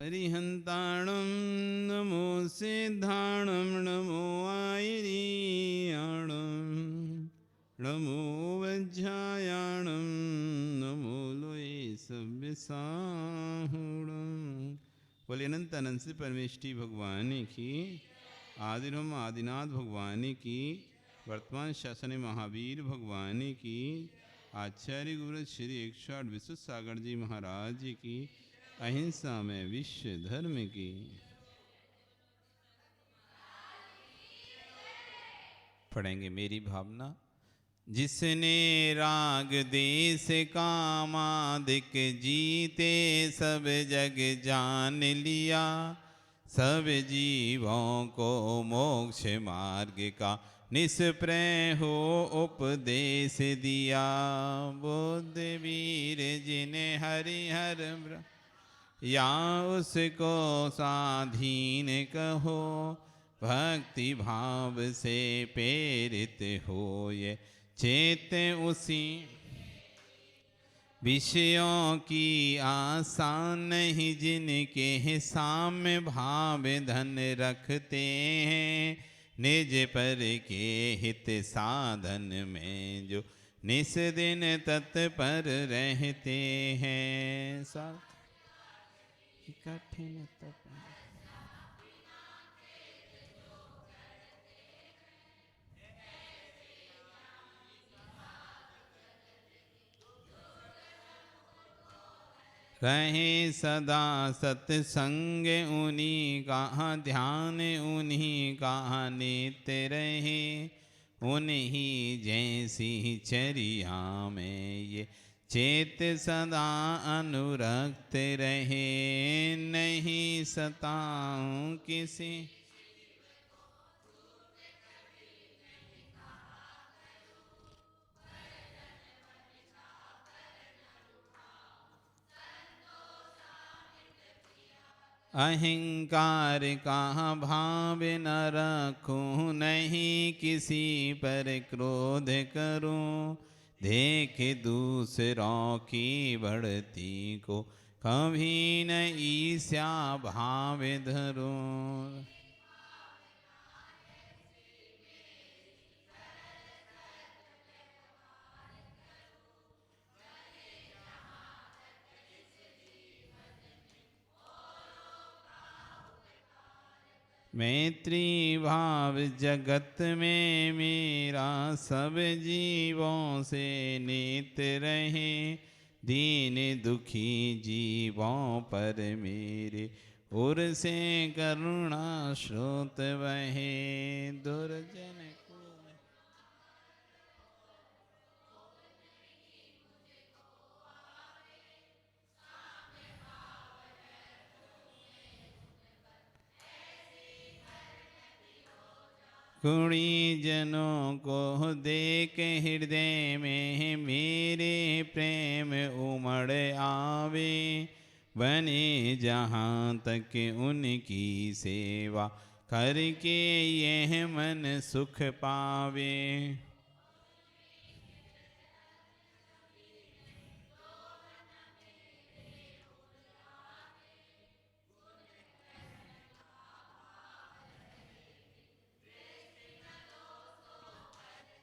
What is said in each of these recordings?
हरिहंताणं नमो सिद्धाणं नमो आयरियाणं नमो वज्रायाणं नमो लोये सव्यसाहुणं। बोले अनंत अनंत से परमेष्टि भगवान की, आदिरम आदिनाथ भगवान की, वर्तमान शासन महावीर भगवान की, आचार्य गुरु श्री 108 विश्व सागर जी महाराज की, अहिंसा में विश्व धर्म की। पढ़ेंगे मेरी भावना। जिसने राग देश कामादिक जीते सब जग जान लिया, सब जीवों को मोक्ष मार्ग का निष्प्रय हो उपदेश दिया। बुद्ध वीर जिन्हें हरिहर या उसको स्वाधीन कहो, भक्ति भाव से प्रेरित हो ये चेत उसी। विषयों की आशा नहीं जिनके साम्य भाव धन रखते हैं, निज पर के हित साधन में जो निस दिन तत्पर रहते हैं। कठिन तप रहे सदा सत्संग उन्हीं का ध्यान, उन्हीं का नित्य रहे, उन्हीं जैसी चर्या में ये चेत सदा अनुरक्त रहे। नहीं सताऊं किसी अहंकार का भाव न रखूं, नहीं किसी पर क्रोध करूं, देख दूसरों की बढ़ती को कभी न ईर्ष्या भाव धरूं। मैत्री भाव जगत में मेरा सब जीवों से नित्य रहे, दीन दुखी जीवों पर मेरे उर से करुणा स्रोत बहे। दुर्जन को गुणी जनों को देख हृदय में मेरे प्रेम उमड़ आवे, बने जहाँ तक उनकी सेवा करके यह मन सुख पावे।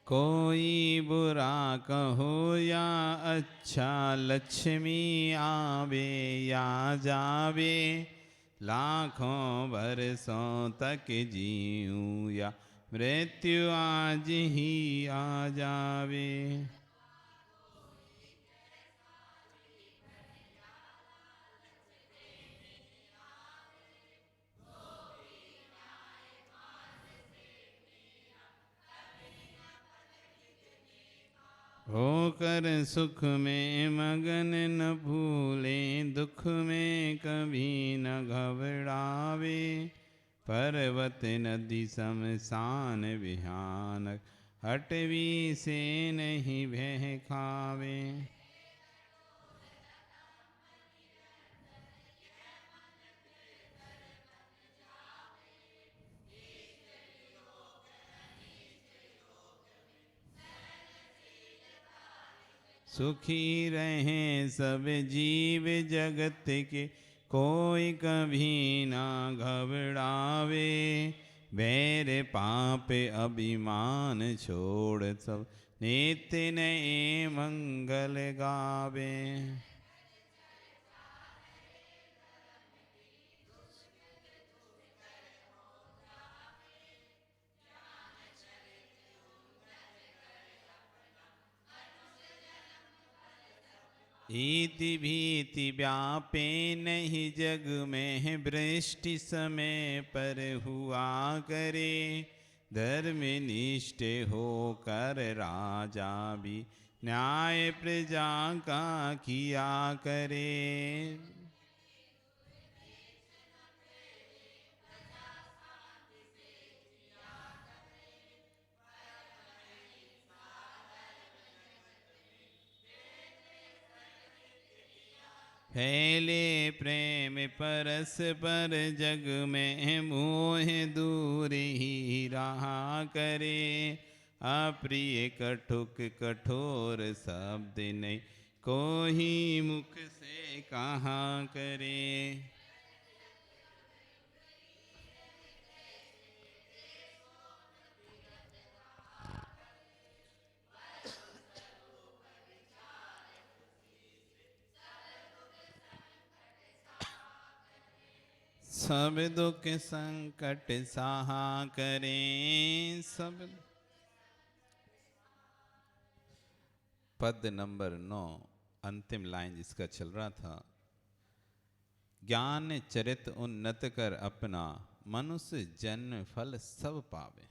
कोई बुरा कहो या अच्छा, लक्ष्मी आवे या जावे, लाखों बरसों तक जीऊं या मृत्यु आज ही आ जावे। होकर सुख में मगन न भूलें, दुख में कभी न घबरावे, पर्वत नदी शमशान विहानक हटवी से नहीं भय खावे। सुखी रहें सब जीव जगत के, कोई कभी ना घबरावे, बैर पाप अभिमान छोड़ सब नित्य नए मंगल गावे। इति भीति व्यापे नहीं जग में, वृष्टि समय पर हुआ करे, धर्म निष्ठ हो कर राजा भी न्याय प्रजा का किया करे। फैले प्रेम परस पर जग में, मोह दूर ही रहा करे, अप्रिय कटुक कठोर शब्द नहीं, कोई मुख से कहा करे। सब दुख संकट सहा करें सब। पद नंबर 9 अंतिम लाइन जिसका चल रहा था, ज्ञान चरित उन्नत कर अपना, मनुष्य जन्म फल सब पावे।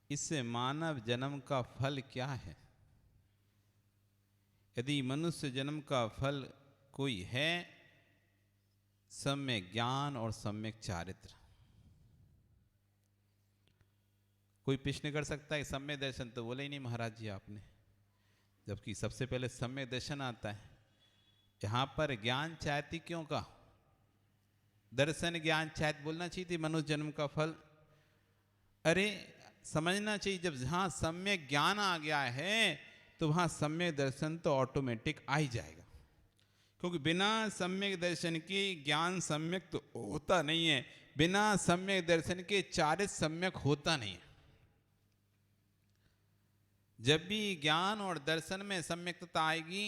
इससे मानव जन्म का फल क्या है? यदि मनुष्य जन्म का फल कोई है, सम्यक ज्ञान और सम्यक चारित्र। कोई प्रश्न कर सकता है सम्यक दर्शन तो बोले ही नहीं महाराज जी आपने, जबकि सबसे पहले सम्यक दर्शन आता है। यहां पर ज्ञान चाहती क्यों का? दर्शन ज्ञान चाहत बोलना चाहिए थी मनुष्य जन्म का फल। अरे समझना चाहिए, जब जहां सम्यक ज्ञान आ गया है तो वहां सम्यक दर्शन तो ऑटोमेटिक आ ही जाएगा, क्योंकि बिना सम्यक दर्शन के ज्ञान सम्यक तो होता नहीं है, बिना सम्यक दर्शन के चारित्र सम्यक होता नहीं है। जब भी ज्ञान और दर्शन में सम्यकता आएगी,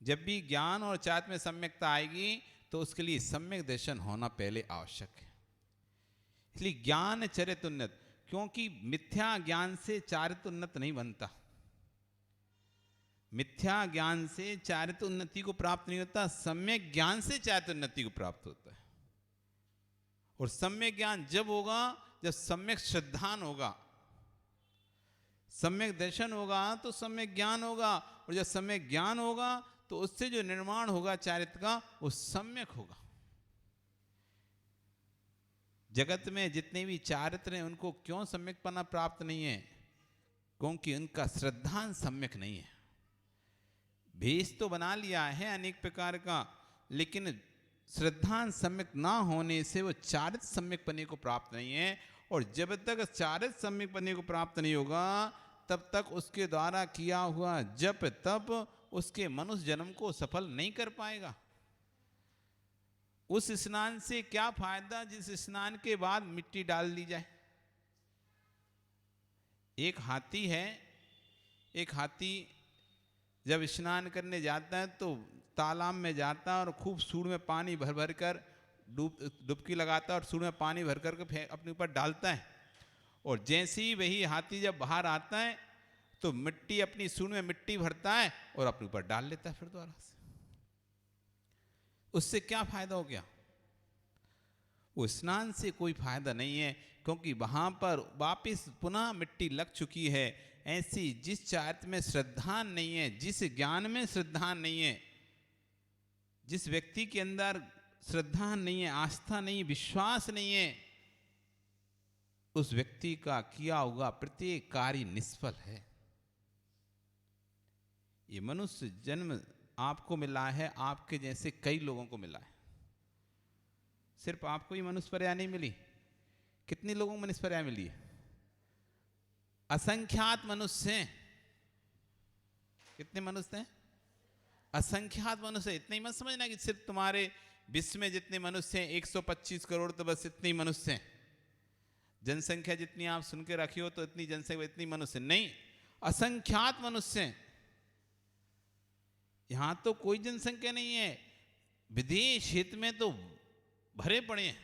जब भी ज्ञान और चारित्र में सम्यकता आएगी, तो उसके लिए सम्यक दर्शन होना पहले आवश्यक है। इसलिए ज्ञान चरित्र उन्नत, क्योंकि मिथ्या ज्ञान से चारित्र उन्नत नहीं बनता। मिथ्या ज्ञान से चारित्र उन्नति को प्राप्त नहीं होता, सम्यक ज्ञान से चारित्र उन्नति को प्राप्त होता है। और सम्यक ज्ञान जब होगा जब सम्यक श्रद्धान होगा, सम्यक दर्शन होगा तो सम्यक ज्ञान होगा, और जब सम्यक ज्ञान होगा तो उससे जो निर्माण होगा चारित्र का वो सम्यक होगा। जगत में जितने भी चारित्र हैं उनको क्यों सम्यकपना प्राप्त नहीं है? क्योंकि उनका श्रद्धान सम्यक नहीं है। भेष तो बना लिया है अनेक प्रकार का, लेकिन श्रद्धान सम्यक ना होने से वो चारित्र सम्यक पने को प्राप्त नहीं है। और जब तक चारित्र सम्यक पने को प्राप्त नहीं होगा तब तक उसके द्वारा किया हुआ जप तप उसके मनुष्य जन्म को सफल नहीं कर पाएगा। उस स्नान से क्या फायदा जिस स्नान के बाद मिट्टी डाल दी जाए। एक हाथी है, एक हाथी जब स्नान करने जाता है तो तालाब में जाता है और खूब सूंड में पानी भर भर कर डुबकी लगाता है और सूंड में पानी भर कर के अपने ऊपर डालता है। और जैसे ही वही हाथी जब बाहर आता है तो मिट्टी अपनी सूंड में मिट्टी भरता है और अपने ऊपर डाल लेता है फिर दोबारा से। उससे क्या फायदा हो गया? वो स्नान से कोई फायदा नहीं है, क्योंकि वहां पर वापिस पुनः मिट्टी लग चुकी है। ऐसी जिस चारित्र में श्रद्धा नहीं है, जिस ज्ञान में श्रद्धा नहीं है, जिस व्यक्ति के अंदर श्रद्धा नहीं है, आस्था नहीं है, विश्वास नहीं है, उस व्यक्ति का किया हुआ प्रत्येक कार्य निष्फल है। ये मनुष्य जन्म आपको मिला है, आपके जैसे कई लोगों को मिला है। सिर्फ आपको ही मनुष्यपर्या नहीं मिली, कितने लोगों को मनुष्यपर्या मिली है? असंख्यात मनुष्य हैं। कितने मनुष्य हैं? असंख्यात मनुष्य। इतने ही मत समझना कि सिर्फ तुम्हारे विश्व में जितने मनुष्य हैं 125 करोड़, तो बस इतने ही मनुष्य हैं। जनसंख्या जितनी आप सुन के रखी हो तो इतनी जनसंख्या, इतनी मनुष्य नहीं, असंख्यात मनुष्य हैं। यहां तो कोई जनसंख्या नहीं है, विदेश हित में तो भरे पड़े हैं।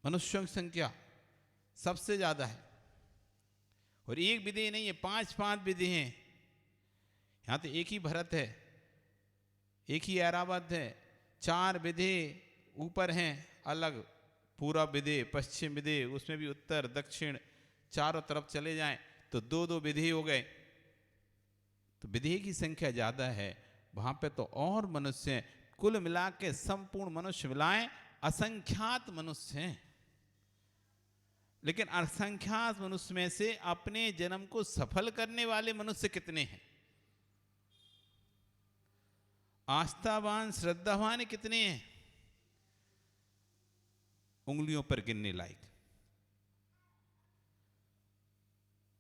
मनुष्यों की संख्या सबसे ज्यादा है, और एक विधि नहीं है, 5 विधि हैं। यहां तो एक ही भरत है, एक ही ऐरावत है, 4 विधि ऊपर हैं अलग, पूरा विधि, पश्चिम विधि, उसमें भी उत्तर दक्षिण चारों तरफ चले जाएं तो 2-2 विधि हो गए। तो विधि की संख्या ज्यादा है, वहां पे तो और मनुष्य हैं। कुल मिला के संपूर्ण मनुष्य मिलाएं असंख्यात मनुष्य हैं। लेकिन असंख्यात मनुष्य में से अपने जन्म को सफल करने वाले मनुष्य कितने हैं? आस्थावान श्रद्धावान कितने हैं? उंगलियों पर गिनने लायक,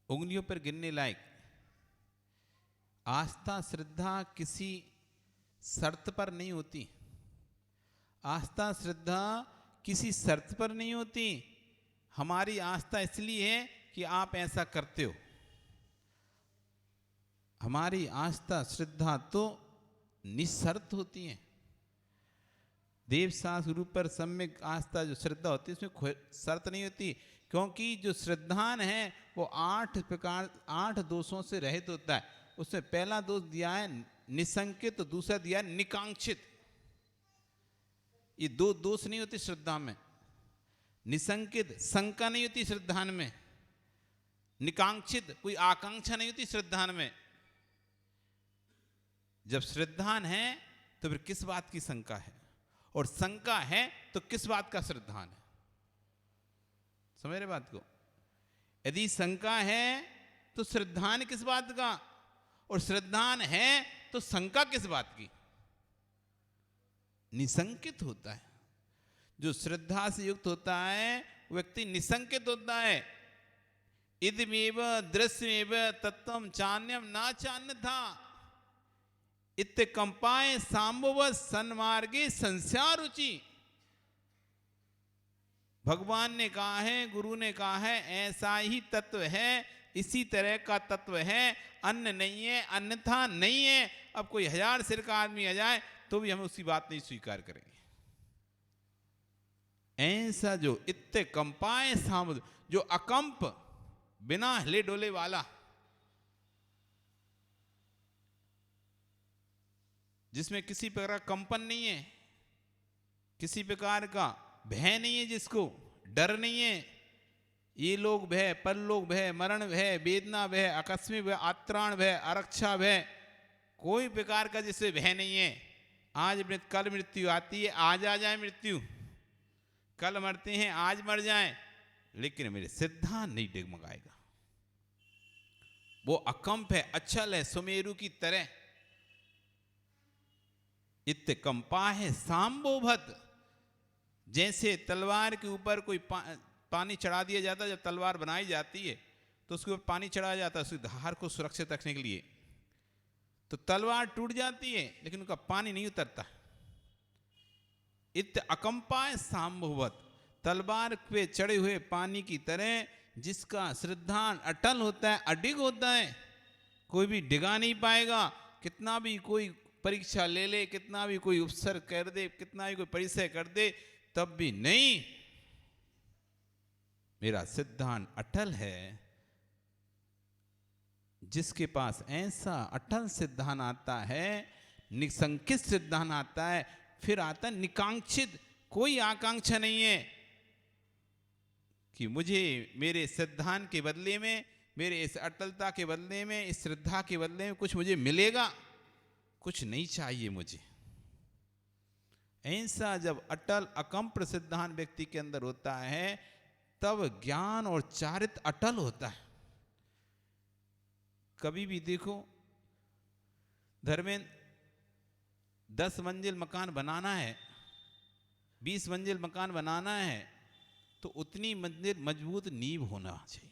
उंगलियों पर गिनने लायक। आस्था श्रद्धा किसी शर्त पर नहीं होती, आस्था श्रद्धा किसी शर्त पर नहीं होती। हमारी आस्था इसलिए है कि आप ऐसा करते हो। हमारी आस्था श्रद्धा तो निशर्त होती है। देव शास्त्र गुरु पर सम्यक आस्था जो श्रद्धा होती है उसमें शर्त नहीं होती, क्योंकि जो श्रद्धान है वो 8 दोषों से रहित होता है। उसमें पहला दोष दिया है निसंकित, तो दूसरा दिया है निकांक्षित। ये 2 दोष नहीं होते श्रद्धा में। निसंकित शंका नहीं होती श्रद्धान में, निकांक्षित कोई आकांक्षा नहीं होती श्रद्धान में। जब श्रद्धान है तो फिर किस बात की शंका है, और शंका है तो किस बात का श्रद्धान है? समझ रहे बात को? यदि शंका है तो श्रद्धान किस बात का, और श्रद्धान है तो शंका किस बात की? निसंकित होता है। जो श्रद्धा से युक्त होता है व्यक्ति निसंकित होता है। इदमेव दृश्यमेव तत्वम चान्यम ना चान्य था, इत्ते कंपाए सांबव सन्मार्गे संस्यारुचि। भगवान ने कहा है, गुरु ने कहा है, ऐसा ही तत्व है, इसी तरह का तत्व है, अन्य नहीं है, अन्यथा नहीं है। अब कोई 1000 सिर का आदमी आ जाए तो भी हम उसकी बात नहीं स्वीकार करेंगे। ऐसा जो इत्ते कंपाए सामुद, जो अकंप बिना हिले डोले वाला, जिसमें किसी प्रकार का कंपन नहीं है, किसी प्रकार का भय नहीं है, जिसको डर नहीं है, ये लोग भय, परलोक भय, मरण भय, वेदना भय, आकस्मिक भय, आत्राण भय, आरक्षा भय, कोई प्रकार का जिससे भय नहीं है। आज कल मृत्यु आती है, आज आ जाए मृत्यु, कल मरते हैं आज मर जाएं, लेकिन मेरे सिद्धांत नहीं डगमगाएगा। वो अकंप है, अचल है, सुमेरु की तरह। इत्ते कंपा है सांबोभत, जैसे तलवार के ऊपर कोई पानी चढ़ा दिया जाता है। जब तलवार बनाई जाती है तो उसके ऊपर पानी चढ़ाया जाता है उसकी धार को सुरक्षित रखने के लिए, तो तलवार टूट जाती है लेकिन उनका पानी नहीं उतरता। इत अकंपाय सांभवत, तलवार पे चढ़े हुए पानी की तरह जिसका श्रद्धान अटल होता है, अडिग होता है, कोई भी डिगा नहीं पाएगा। कितना भी कोई परीक्षा ले ले, कितना भी कोई उपसर कर दे, कितना भी कोई परिचय कर दे, तब भी नहीं, मेरा सिद्धांत अटल है। जिसके पास ऐसा अटल सिद्धांत आता है, निसंकित सिद्धांत आता है, फिर आता है निकांक्षित, कोई आकांक्षा नहीं है कि मुझे मेरे सिद्धांत के बदले में, मेरे इस अटलता के बदले में, इस श्रद्धा के बदले में कुछ मुझे मिलेगा, कुछ नहीं चाहिए मुझे। ऐसा जब अटल अकंप सिद्धांत व्यक्ति के अंदर होता है तब ज्ञान और चारित्र अटल होता है। कभी भी देखो, धर्मेंद्र 10 मंजिल मकान बनाना है, 20 मंजिल मकान बनाना है, तो उतनी मंजिल मजबूत नींव होना चाहिए।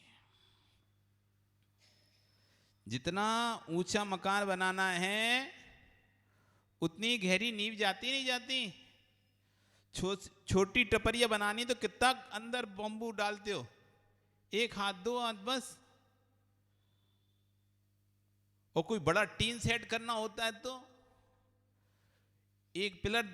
जितना ऊंचा मकान बनाना है उतनी गहरी नींव जाती नहीं जाती। छोटी टपरिया बनानी तो कितना अंदर बम्बू डालते हो, एक हाथ दो हाथ बस। और कोई बड़ा टीन सेट करना होता है तो एक पिलर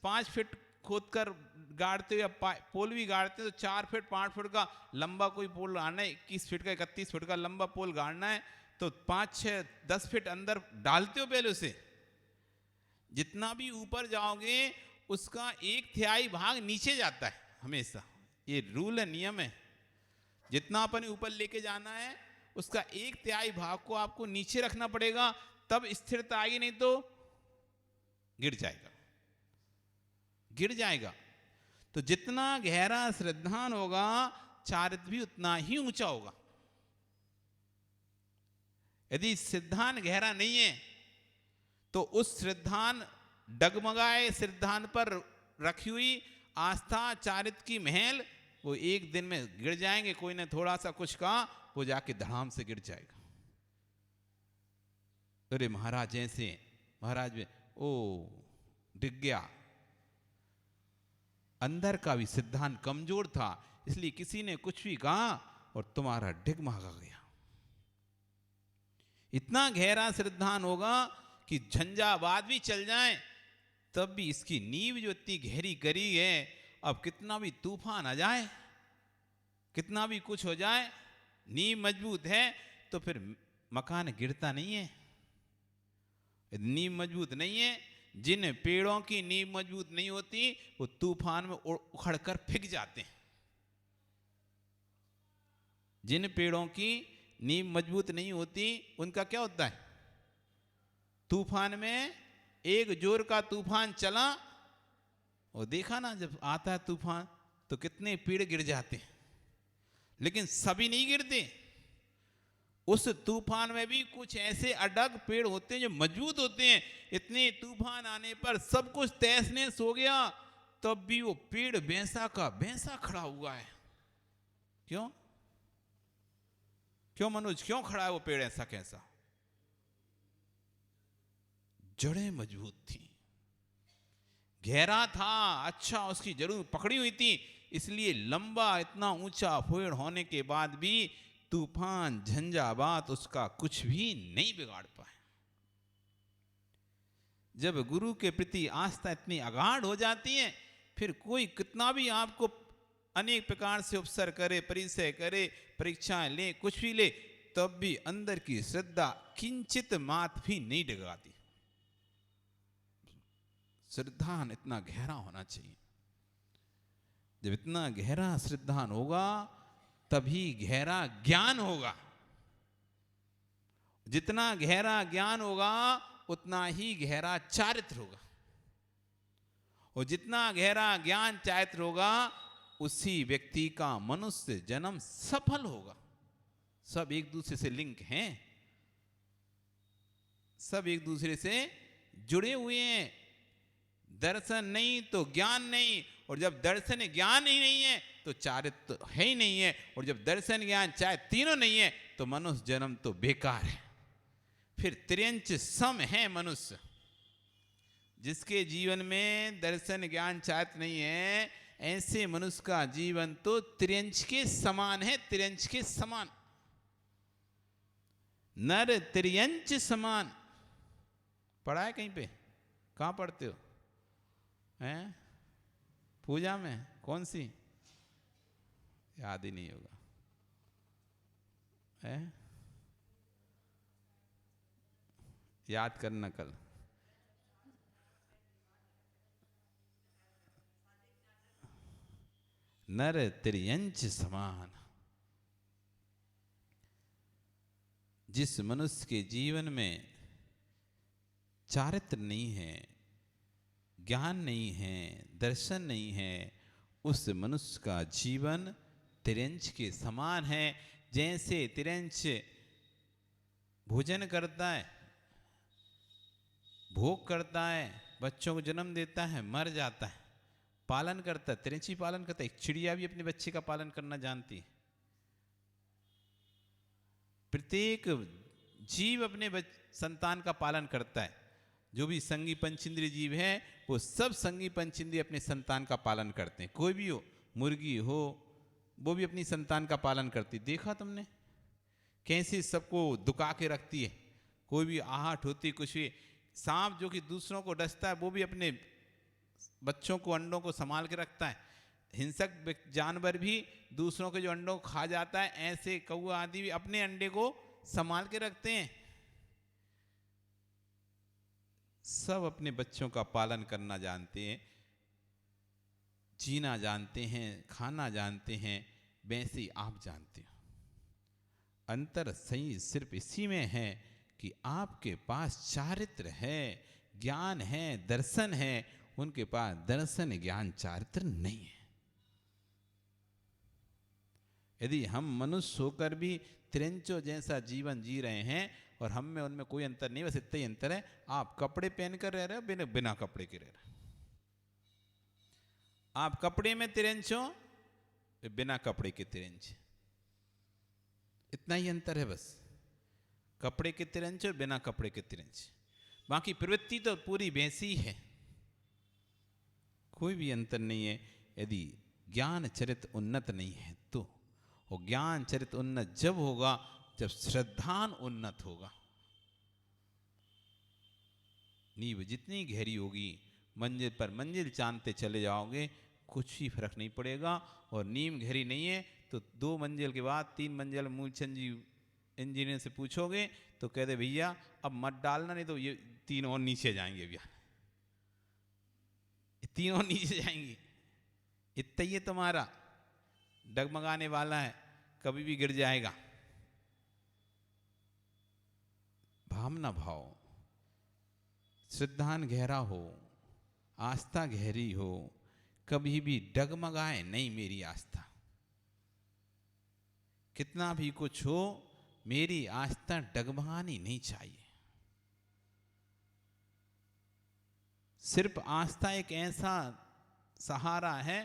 5 फीट खोदकर गाड़ते हो, या पोल भी गाड़ते हो तो 4 फीट 5 फीट का लंबा कोई पोल गाड़ना है, 21 फीट का 31 फीट का लंबा पोल गाड़ना है तो 5 6 10 फीट अंदर डालते हो पहले उसे। जितना भी ऊपर जाओगे उसका 1/3 भाग नीचे जाता है हमेशा, ये रूल है, नियम है। जितना अपन ऊपर लेके जाना है उसका 1/3 भाग को आपको नीचे रखना पड़ेगा, तब स्थिरता आएगी, नहीं तो गिर जाएगा, गिर जाएगा। तो जितना गहरा श्रद्धान होगा चारित्र भी उतना ही ऊंचा होगा। यदि श्रद्धान गहरा नहीं है तो उस श्रद्धान डगमगाए श्रद्धान पर रखी हुई आस्था चारित्र की महल वो एक दिन में गिर जाएंगे। कोई ने थोड़ा सा कुछ कहा वो जाके धड़ाम से गिर जाएगा। अरे महाराज ऐसे, महाराज में ओ डिग गया। अंदर का भी सिद्धांत कमजोर था, इसलिए किसी ने कुछ भी कहा और तुम्हारा डिगमगा गया। इतना गहरा सिद्धांत होगा कि झंझावात भी चल जाए तब भी इसकी नींव जो इतनी गहरी करी है, अब कितना भी तूफान आ जाए, कितना भी कुछ हो जाए, नींव मजबूत है तो फिर मकान गिरता नहीं है। नींव मजबूत नहीं है, जिन पेड़ों की नींव मजबूत नहीं होती वो तूफान में उखड़कर फेंक जाते हैं। जिन पेड़ों की नींव मजबूत नहीं होती उनका क्या होता है, तूफान में एक जोर का तूफान चला और देखा ना जब आता है तूफान तो कितने पेड़ गिर जाते हैं, लेकिन सभी नहीं गिरते। उस तूफान में भी कुछ ऐसे अडग पेड़ होते हैं जो मजबूत होते हैं। इतने तूफान आने पर सब कुछ तहस नहस हो गया तब भी वो पेड़ वैसा का वैसा खड़ा हुआ है। क्यों क्यों मनोज, क्यों खड़ा है वो पेड़ ऐसा कैसा? जड़ें मजबूत थी, गहरा था, अच्छा उसकी जरूर पकड़ी हुई थी, इसलिए लंबा इतना ऊंचा पेड़ होने के बाद भी तूफान झंझावात उसका कुछ भी नहीं बिगाड़ पाए। जब गुरु के प्रति आस्था इतनी अगाढ़ हो जाती है फिर कोई कितना भी आपको अनेक प्रकार से उपसर करे, परिचय करे, परीक्षाएं ले, कुछ भी ले, तब भी अंदर की श्रद्धा किंचित मात भी नहीं डगाती। श्रद्धान इतना गहरा होना चाहिए। जब इतना गहरा श्रद्धान होगा तभी गहरा ज्ञान होगा। जितना गहरा ज्ञान होगा उतना ही गहरा चारित्र होगा, और जितना गहरा ज्ञान चारित्र होगा उसी व्यक्ति का मनुष्य जन्म सफल होगा। सब एक दूसरे से लिंक हैं, सब एक दूसरे से जुड़े हुए हैं। दर्शन नहीं तो ज्ञान नहीं, और जब दर्शन ज्ञान ही नहीं है तो चारित्र है ही नहीं है, और जब दर्शन ज्ञान चाहे तीनों नहीं है तो मनुष्य जन्म तो बेकार है। फिर त्रियंच सम है मनुष्य। जिसके जीवन में दर्शन ज्ञान चारित्र नहीं है ऐसे मनुष्य का जीवन तो त्रियंच के समान है, त्रियंच के समान, नर त्रियंच समान। पढ़ा है कहीं पे? कहाँ पढ़ते हो? हैं? पूजा में कौन सी? याद ही नहीं होगा। हैं? याद करना कल। नर त्रियंच समान। जिस मनुष्य के जीवन में चारित्र नहीं है, ज्ञान नहीं है, दर्शन नहीं है, उस मनुष्य का जीवन त्रियंच के समान है। जैसे त्रियंच भोजन करता है, भोग करता है, बच्चों को जन्म देता है, मर जाता है, पालन करता है, त्रियंची पालन करता है। एक चिड़िया भी अपने बच्चे का पालन करना जानती है। प्रत्येक जीव अपने संतान का पालन करता है। जो भी संगी पंचेंद्रिय जीव है वो सब संगी पंचेंद्रिय अपने संतान का पालन करते हैं। कोई भी हो, मुर्गी हो, वो भी अपनी संतान का पालन करती। देखा तुमने कैसे सबको दुका के रखती है। कोई भी आहट होती, कुछ भी, सांप जो कि दूसरों को डसता है वो भी अपने बच्चों को, अंडों को संभाल के रखता है। हिंसक जानवर भी दूसरों के जो अंडों को खा जाता है, ऐसे कौवा आदि भी अपने अंडे को संभाल के रखते हैं। सब अपने बच्चों का पालन करना जानते हैं, जीना जानते हैं, खाना जानते हैं, वैसे ही आप जानते हो। अंतर सही सिर्फ इसी में है कि आपके पास चारित्र है, ज्ञान है, दर्शन है। उनके पास दर्शन, ज्ञान, चारित्र नहीं है। यदि हम मनुष्य होकर भी त्रिंचो जैसा जीवन जी रहे हैं और हम में उनमें कोई अंतर नहीं, बस इतना ही अंतर है, आप कपड़े पहनकर रह रहे हो, बिना कपड़े के रह रहे हो। आप कपड़े में तिरंचो, बिना कपड़े के तिरंच, इतना ही अंतर है बस। कपड़े के तिरंच और बिना कपड़े के तिरंच, बाकी प्रवृत्ति तो पूरी वैसी है, कोई भी अंतर नहीं है। यदि ज्ञान चरित उन्नत नहीं है तो, और ज्ञान चरित उन्नत जब होगा जब श्रद्धान उन्नत होगा। नींव जितनी गहरी होगी, मंजिल पर मंजिल चांदते चले जाओगे, कुछ ही फर्क नहीं पड़ेगा। और नींव गहरी नहीं है तो 2 मंजिल के बाद 3 मंजिल मूलचंद जी इंजीनियर से पूछोगे तो कह दे भैया अब मत डालना, नहीं तो ये 3 और नीचे जाएंगे भैया, 3 और नीचे जाएंगे। इतना ही तुम्हारा डगमगाने वाला है, कभी भी गिर जाएगा। भावना भाव, श्रद्धान गहरा हो, आस्था गहरी हो, कभी भी डगमगाए नहीं मेरी आस्था। कितना भी कुछ हो, मेरी आस्था डगमगानी नहीं चाहिए। सिर्फ आस्था एक ऐसा सहारा है,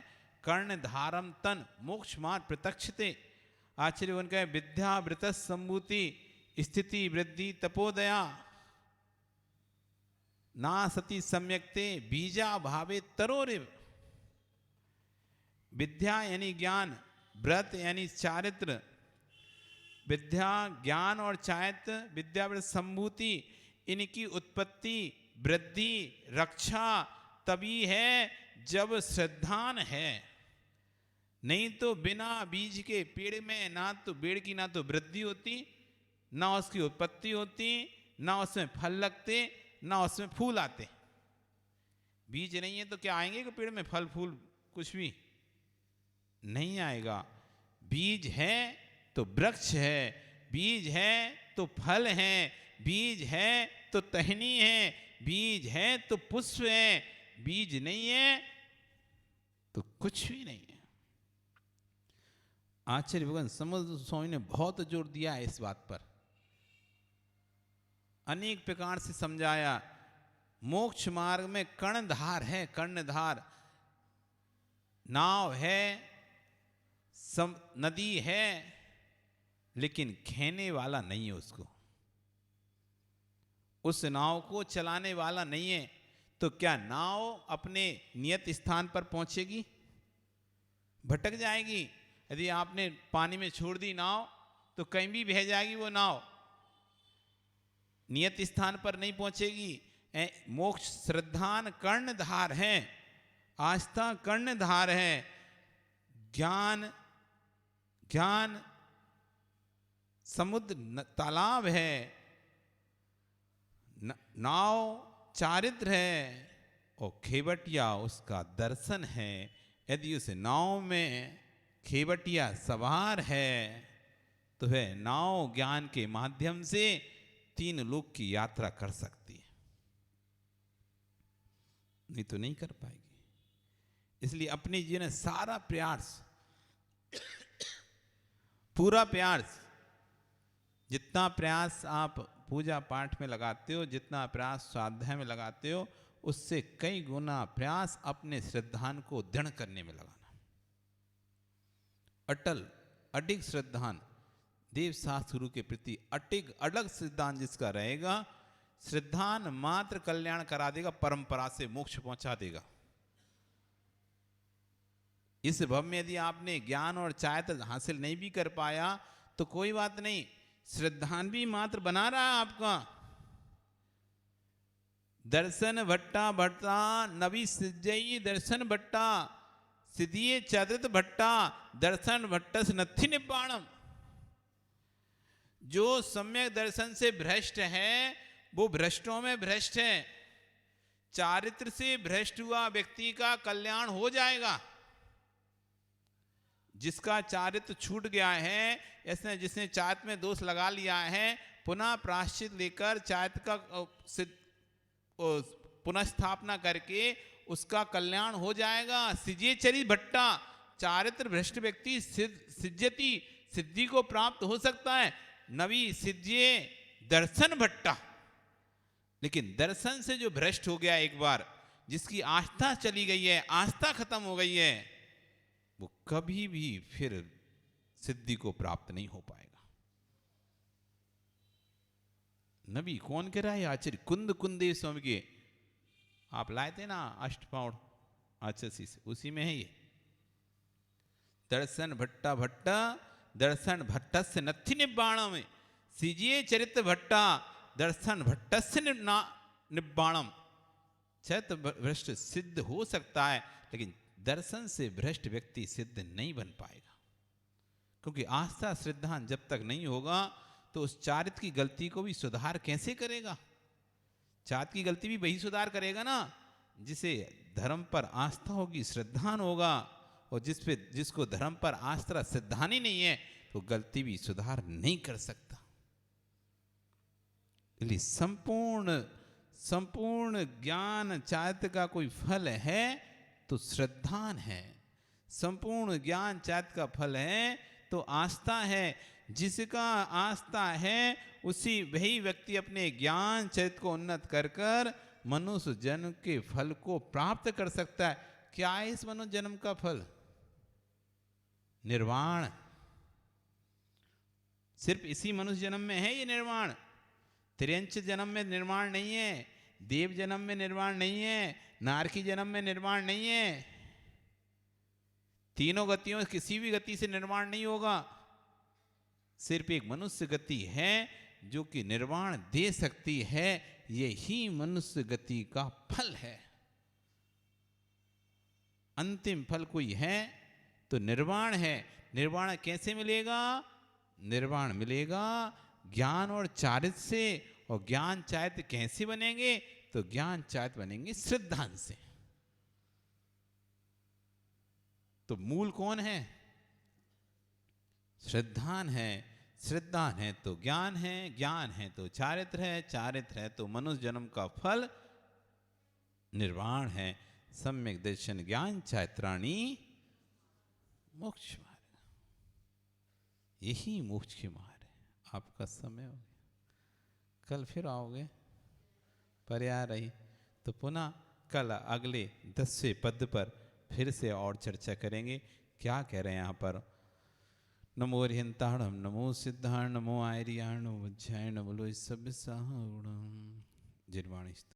कर्ण धारम तन मोक्ष मार्ग प्रत्यक्षते। आचार्य उनका है विद्या वृत संभूति स्थिति वृद्धि तपोदया ना सती सम्यक्ते बीजा भावे तरोरिव। विद्या यानी ज्ञान, व्रत यानी चारित्र, विद्या ज्ञान और चारित्र, विद्या व्रत संभूति, इनकी उत्पत्ति वृद्धि रक्षा तभी है जब श्रद्धान है। नहीं तो बिना बीज के पेड़ में ना तो पेड़ की ना तो वृद्धि होती, ना उसकी उत्पत्ति होती, ना उसमें फल लगते, ना उसमें फूल आते। बीज नहीं है तो क्या आएंगे कि पेड़ में फल फूल, कुछ भी नहीं आएगा। बीज है तो वृक्ष है, बीज है तो फल है, बीज है तो टहनी है, बीज है तो पुष्प है, बीज नहीं है तो कुछ भी नहीं है। आचार्य भगवान समुद्र स्वामी ने बहुत जोर दिया है इस बात पर, अनेक प्रकार से समझाया। मोक्ष मार्ग में कर्णधार है, कर्णधार नाव है, नदी है, लेकिन खेने वाला नहीं है उसको, उस नाव को चलाने वाला नहीं है। तो क्या नाव अपने नियत स्थान पर पहुंचेगी? भटक जाएगी। यदि आपने पानी में छोड़ दी नाव तो कहीं भी बह जाएगी वो नाव, नियत स्थान पर नहीं पहुंचेगी। मोक्ष श्रद्धान कर्णधार है, आस्था कर्णधार है, ज्ञान ज्ञान समुद्र तालाब है, नाव चारित्र है और खेवटिया उसका दर्शन है। यदि उस नाव में खेवटिया सवार है तो वह नाव ज्ञान के माध्यम से 3 लोक की यात्रा कर सकती है, नहीं तो नहीं कर पाएगी। इसलिए अपने जीवन में सारा प्रयास, पूरा प्रयास, जितना प्रयास आप पूजा पाठ में लगाते हो, जितना प्रयास स्वाध्याय में लगाते हो, उससे कई गुना प्रयास अपने श्रद्धान को दृढ़ करने में लगाना। अटल अडिग श्रद्धान, देव शास्त्र गुरु के प्रति अडग सिद्धांत जिसका रहेगा, श्रद्धान मात्र कल्याण करा देगा, परंपरा से मोक्ष पहुंचा देगा। इस भव में यदि आपने ज्ञान और चाहत हासिल नहीं भी कर पाया तो कोई बात नहीं, श्रद्धान भी मात्र बना रहा है आपका। दर्शन भट्टा भट्टा नवी सिजई दर्शन भट्टा सिद्धिये चरित भट्टा दर्शन भट्टस नथि निपाणम। जो सम्यक दर्शन से भ्रष्ट है वो भ्रष्टों में भ्रष्ट है। चारित्र से भ्रष्ट हुआ व्यक्ति का कल्याण हो जाएगा। जिसका चारित्र छूट गया है, ऐसे जिसने चारित्र में दोष लगा लिया है, पुनः प्रायश्चित लेकर चारित्र का पुनः स्थापना करके उसका कल्याण हो जाएगा। सिजे चरित भट्टा, चारित्र भ्रष्ट व्यक्ति सिद्ध्यति सिद्धि को प्राप्त हो सकता है। नवी सिद्ध्ये दर्शन भट्टा, लेकिन दर्शन से जो भ्रष्ट हो गया एक बार, जिसकी आस्था चली गई है, आस्था खत्म हो गई है, वो कभी भी फिर सिद्धि को प्राप्त नहीं हो पाएगा। नबी कौन कह रहा है? आचार्य कुंदेव स्वामी के आप लाए थे ना अष्टपाउड़ आचार्य से, उसी में है ये। दर्शन भट्टा भट्टा दर्शन भट्टस्य नथि निब्बाणम, सीजिए चरित्र भट्टा दर्शन भट्टस्य निब्बाणम। चरित्र भ्रष्ट सिद्ध हो सकता है, लेकिन दर्शन से भ्रष्ट व्यक्ति सिद्ध नहीं बन पाएगा। क्योंकि आस्था श्रद्धा जब तक नहीं होगा तो उस चारित्र की गलती को भी सुधार कैसे करेगा? चारित्र की गलती भी वही सुधार करेगा ना जिसे धर्म पर आस्था होगी, श्रद्धान होगा। और जिसको धर्म पर आस्था श्रद्धान ही नहीं है तो गलती भी सुधार नहीं कर सकता। इसलिए संपूर्ण ज्ञान चारित्र का कोई फल है तो श्रद्धान है। संपूर्ण ज्ञान चारित्र का फल है तो आस्था है। जिसका आस्था है वही व्यक्ति अपने ज्ञान चरित्र को उन्नत कर मनुष्य जन्म के फल को प्राप्त कर सकता है। क्या है इस मनुष्य जन्म का फल? निर्वाण। सिर्फ इसी मनुष्य जन्म में है ये निर्वाण। त्रियंच जन्म में निर्वाण नहीं है, देव जन्म में निर्वाण नहीं है, नारकी जन्म में निर्वाण नहीं है। तीनों गतियों किसी भी गति से निर्वाण नहीं होगा। सिर्फ एक मनुष्य गति है जो कि निर्वाण दे सकती है। यही मनुष्य गति का फल है। अंतिम फल कोई है तो निर्वाण है। निर्वाण कैसे मिलेगा? निर्वाण मिलेगा ज्ञान और चारित्र से। और ज्ञान चारित्र कैसे बनेंगे? तो ज्ञान चारित्र बनेंगे श्रद्धान से। तो मूल कौन है? श्रद्धान है। श्रद्धान है तो ज्ञान है, ज्ञान है तो चारित्र है, चारित्र है तो मनुष्य जन्म का फल निर्वाण है। सम्यक दर्शन ज्ञान चारित्राणी मोक्ष मार्ग। यही मोक्ष के मार्ग है। आपका समय हो गया, कल फिर आओगे पर्याय रही तो पुनः कल अगले 10वें पद पर फिर से और चर्चा करेंगे। क्या कह रहे हैं यहाँ पर? नमो हरिहंताणम, नमो सिद्धाण, नमो आर्याण, वज्रायण, बोलो सब साहूणम। जिर्वाणी।